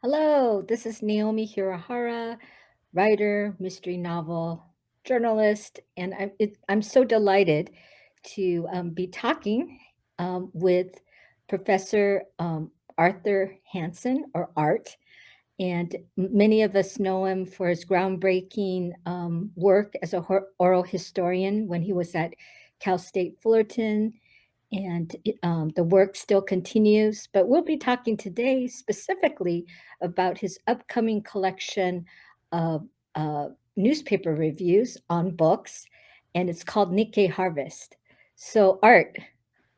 Hello, this is Naomi Hirahara, writer, mystery novel, journalist, and I'm so delighted to be talking with Professor Arthur Hansen, or Art. And many of us know him for his groundbreaking work as a oral historian when he was at Cal State Fullerton, and the work still continues. But we'll be talking today specifically about his upcoming collection of newspaper reviews on books, and it's called Nikkei Harvest. So, Art,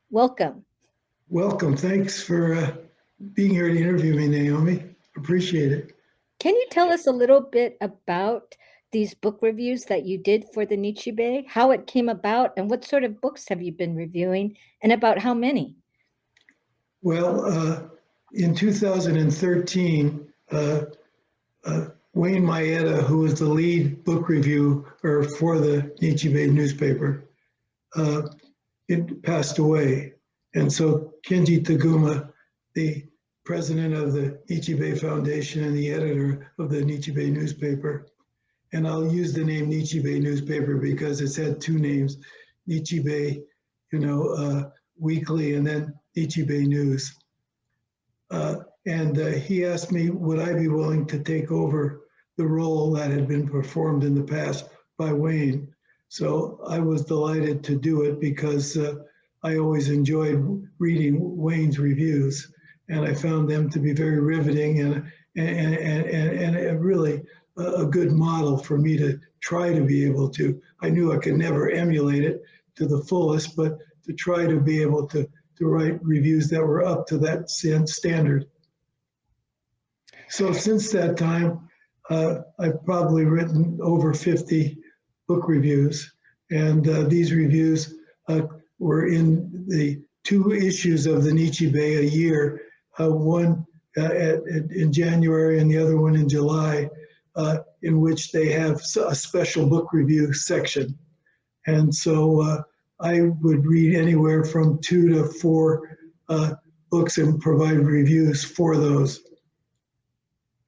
welcome. Welcome. Thanks for being here to interview me, Naomi. Appreciate it. Can you tell us a little bit about these book reviews that you did for the Nichi Bei, how it came about, and what sort of books have you been reviewing, and about how many? Well, in 2013, Wayne Maeda, who was the lead book reviewer for the Nichi Bei newspaper, uh, it passed away. And so Kenji Taguma, the president of the Nichi Bei Foundation and the editor of the Nichi Bei newspaper, and I'll use the name Nichi Bei newspaper because it's had two names, Nichi Bei, Weekly, and then Nichi Bei News. And he asked me, would I be willing to take over the role that had been performed in the past by Wayne? So I was delighted to do it because I always enjoyed reading Wayne's reviews, and I found them to be very riveting and really a good model for me to try to be able to. I knew I could never emulate it to the fullest, but to try to be able to write reviews that were up to that standard. So since that time, I've probably written over 50 book reviews, and these reviews were in the two issues of the Nichi Bei a year, one in January and the other one in July, in which they have a special book review section. And so I would read anywhere from 2 to 4 books and provide reviews for those.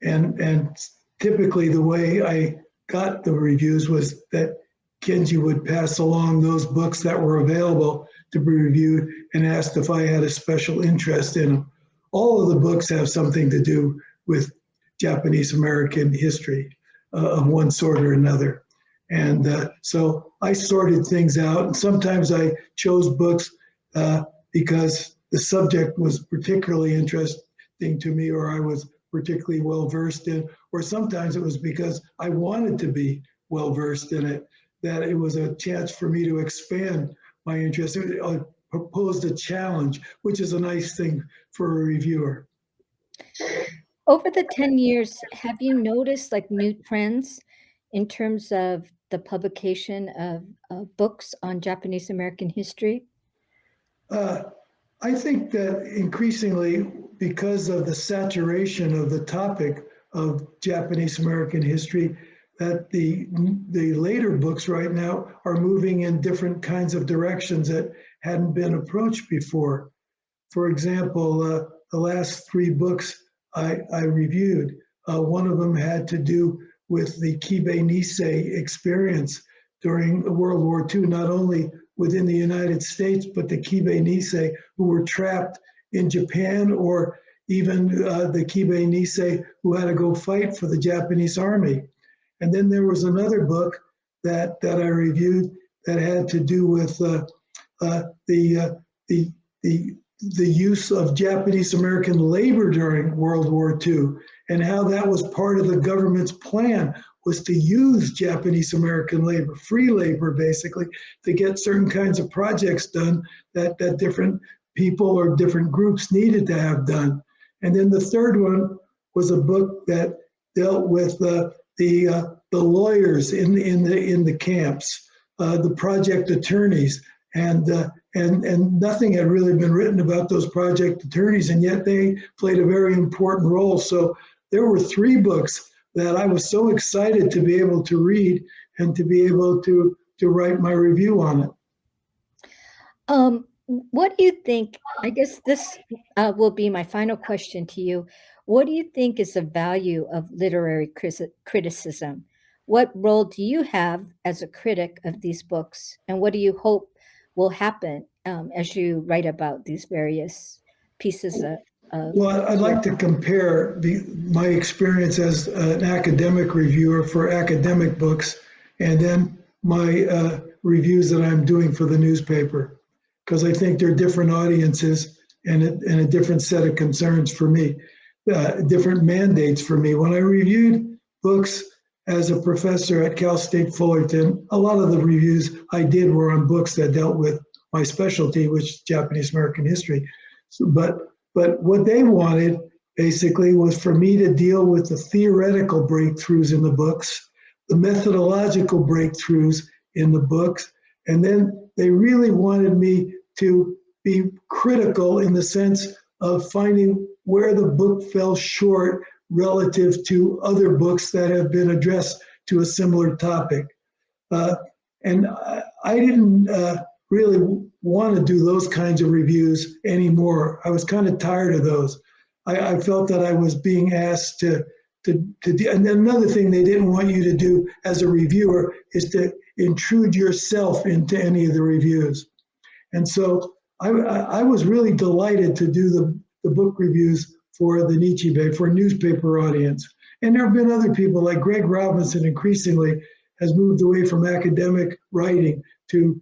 And typically the way I got the reviews was that Kenji would pass along those books that were available to be reviewed and asked if I had a special interest in them. All of the books have something to do with Japanese American history of one sort or another. And so I sorted things out. And sometimes I chose books because the subject was particularly interesting to me, or I was particularly well versed in, or sometimes it was because I wanted to be well versed in it, that it was a chance for me to expand my interest. I proposed a challenge, which is a nice thing for a reviewer. Over the 10 years, have you noticed like new trends in terms of the publication of books on Japanese American history? Uh, I think that increasingly, because of the saturation of the topic of Japanese American history, that the later books right now are moving in different kinds of directions that hadn't been approached before. For example, the last 3 books I reviewed, one of them had to do with the Kibei Nisei experience during World War II, not only within the United States, but the Kibei Nisei who were trapped in Japan, or even the Kibei Nisei who had to go fight for the Japanese army. And then there was another book that I reviewed that had to do with the use of Japanese American labor during World War II, and how that was part of the government's plan, was to use Japanese American labor, free labor basically, to get certain kinds of projects done that different people or different groups needed to have done. And then the third one was a book that dealt with the lawyers in the camps, the project attorneys, and nothing had really been written about those project attorneys, and yet they played a very important role. So there were 3 books that I was so excited to be able to read and to be able to write my review on it. What do you think? I guess this will be my final question to you. What do you think is the value of literary criticism? What role do you have as a critic of these books? And what do you hope will happen as you write about these various pieces of Well, I'd like work? to compare my experience as an academic reviewer for academic books and then my reviews that I'm doing for the newspaper, because I think they're different audiences and a different set of concerns for me, different mandates for me. When I reviewed books as a professor at Cal State Fullerton, a lot of the reviews I did were on books that dealt with my specialty, which is Japanese American history. So, but what they wanted basically was for me to deal with the theoretical breakthroughs in the books, the methodological breakthroughs in the books, and then they really wanted me to be critical in the sense of finding where the book fell short relative to other books that have been addressed to a similar topic. Uh, and I didn't really want to do those kinds of reviews anymore. I was kind of tired of those. I felt that I was being asked to do, and another thing they didn't want you to do as a reviewer is to intrude yourself into any of the reviews. And so I was really delighted to do the book reviews for the Nichi Bei, for a newspaper audience. And there have been other people like Greg Robinson increasingly has moved away from academic writing to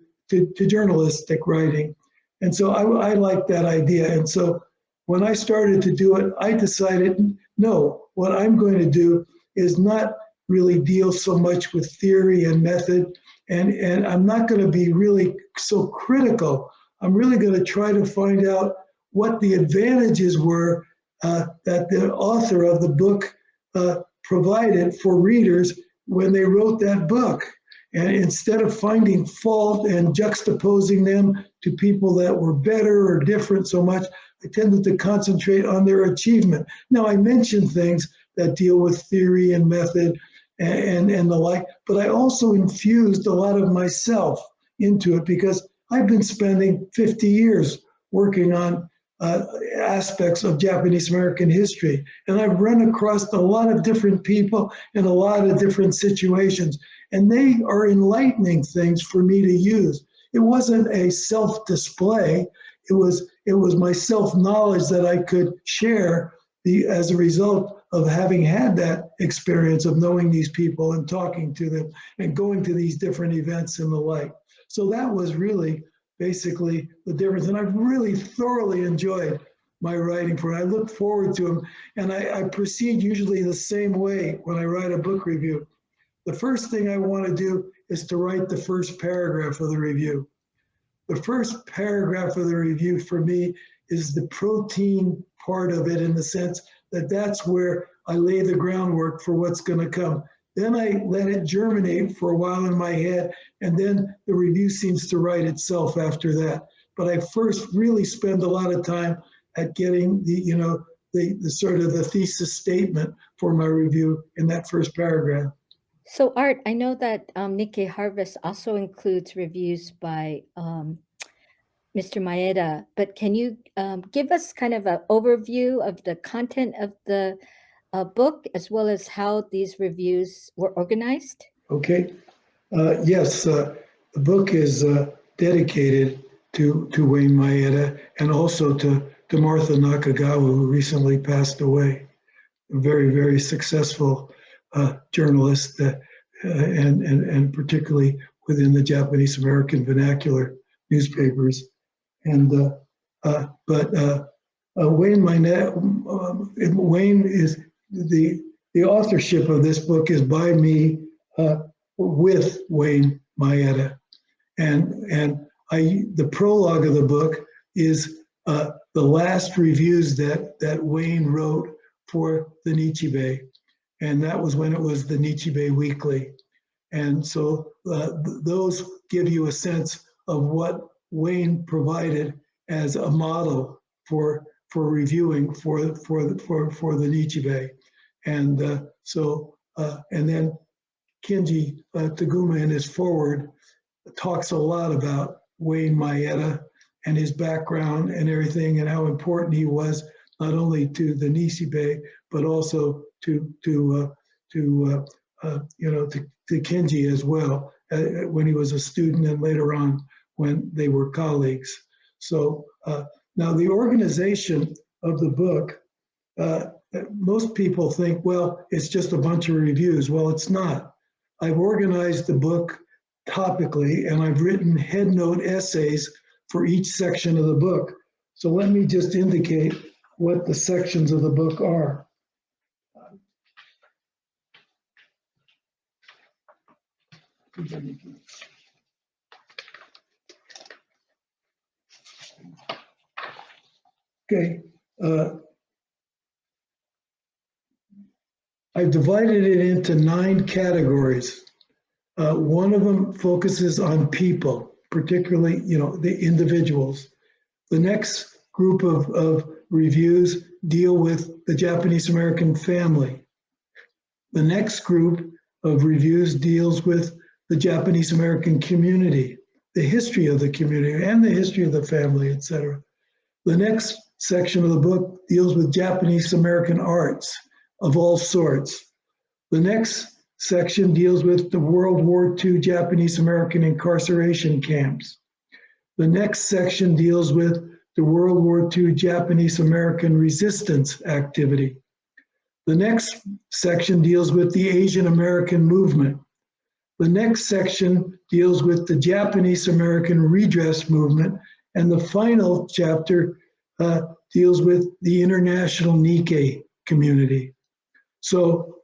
journalistic writing. And so I like that idea. And so when I started to do it, I decided, no, what I'm going to do is not really deal so much with theory and method. And I'm not going to be really so critical. I'm really going to try to find out what the advantages were that the author of the book provided for readers when they wrote that book. And instead of finding fault and juxtaposing them to people that were better or different so much, I tended to concentrate on their achievement. Now, I mentioned things that deal with theory and method and the like, but I also infused a lot of myself into it because I've been spending 50 years working on aspects of Japanese American history. And I've run across a lot of different people in a lot of different situations. And they are enlightening things for me to use. It wasn't a self-display. It was my self-knowledge that I could share as a result of having had that experience of knowing these people and talking to them and going to these different events and the like. So that was really basically the difference. And I've really thoroughly enjoyed my writing for it. I look forward to them. And I proceed usually the same way when I write a book review. The first thing I want to do is to write the first paragraph of the review. The first paragraph of the review for me is the protein part of it in the sense that that's where I lay the groundwork for what's going to come. Then I let it germinate for a while in my head, and then the review seems to write itself after that. But I first really spend a lot of time at getting the sort of the thesis statement for my review in that first paragraph. So, Art, I know that Nikkei Harvest also includes reviews by Mr. Maeda, but can you give us kind of an overview of the content of the book as well as how these reviews were organized? Okay. Yes, the book is dedicated to Wayne Maeda and also to Martha Nakagawa, who recently passed away. A very, very successful journalist, and particularly within the Japanese American vernacular newspapers. And but Wayne Maeda, Wayne is the authorship of this book is by me with Wayne Maeda, and the prologue of the book is the last reviews that Wayne wrote for the Nichi Bei, and that was when it was the Nichi Bei Weekly, and so those give you a sense of what Wayne provided as a model for reviewing for the Nichi Bei, and and then Kenji Taguma in his foreword talks a lot about Wayne Maeda and his background and everything, and how important he was not only to the Nichi Bei but also to Kenji as well, when he was a student and later on when they were colleagues. So now the organization of the book, most people think, well, it's just a bunch of reviews. Well, it's not. I've organized the book topically, and I've written headnote essays for each section of the book. So let me just indicate what the sections of the book are. Okay. I've divided it into 9 categories. One of them focuses on people, particularly, the individuals. The next group of reviews deal with the Japanese American family. The next group of reviews deals with the Japanese American community, the history of the community and the history of the family, etc. The next section of the book deals with Japanese American arts of all sorts. The next section deals with the World War II Japanese American incarceration camps. The next section deals with the World War II Japanese American resistance activity. The next section deals with the Asian American movement. The next section deals with the Japanese American redress movement. And the final chapter deals with the international Nikkei community. So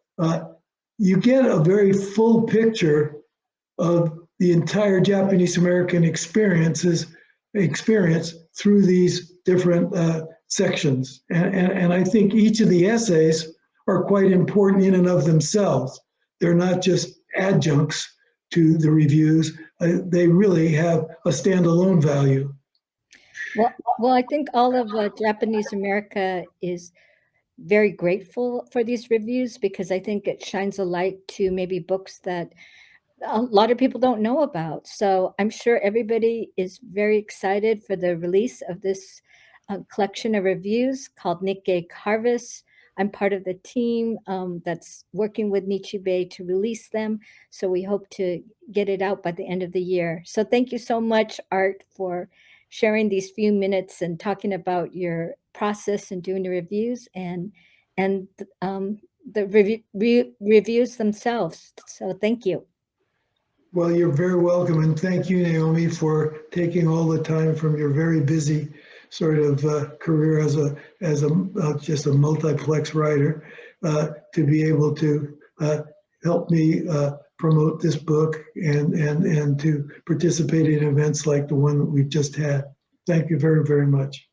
you get a very full picture of the entire Japanese American experience through these different sections. And I think each of the essays are quite important in and of themselves. They're not just adjuncts to the reviews. They really have a standalone value. Well, I think all of Japanese America is very grateful for these reviews because I think it shines a light to maybe books that a lot of people don't know about. So I'm sure everybody is very excited for the release of this collection of reviews called Nikkei Harvest. I'm part of the team that's working with Nichi Bei to release them. So we hope to get it out by the end of the year. So thank you so much, Art, for sharing these few minutes and talking about your process and doing the reviews and the reviews themselves. So thank you. Well, you're very welcome, and thank you, Naomi, for taking all the time from your very busy sort of career as just a multiplex writer to be able to help me promote this book and to participate in events like the one that we've just had. Thank you very, very much.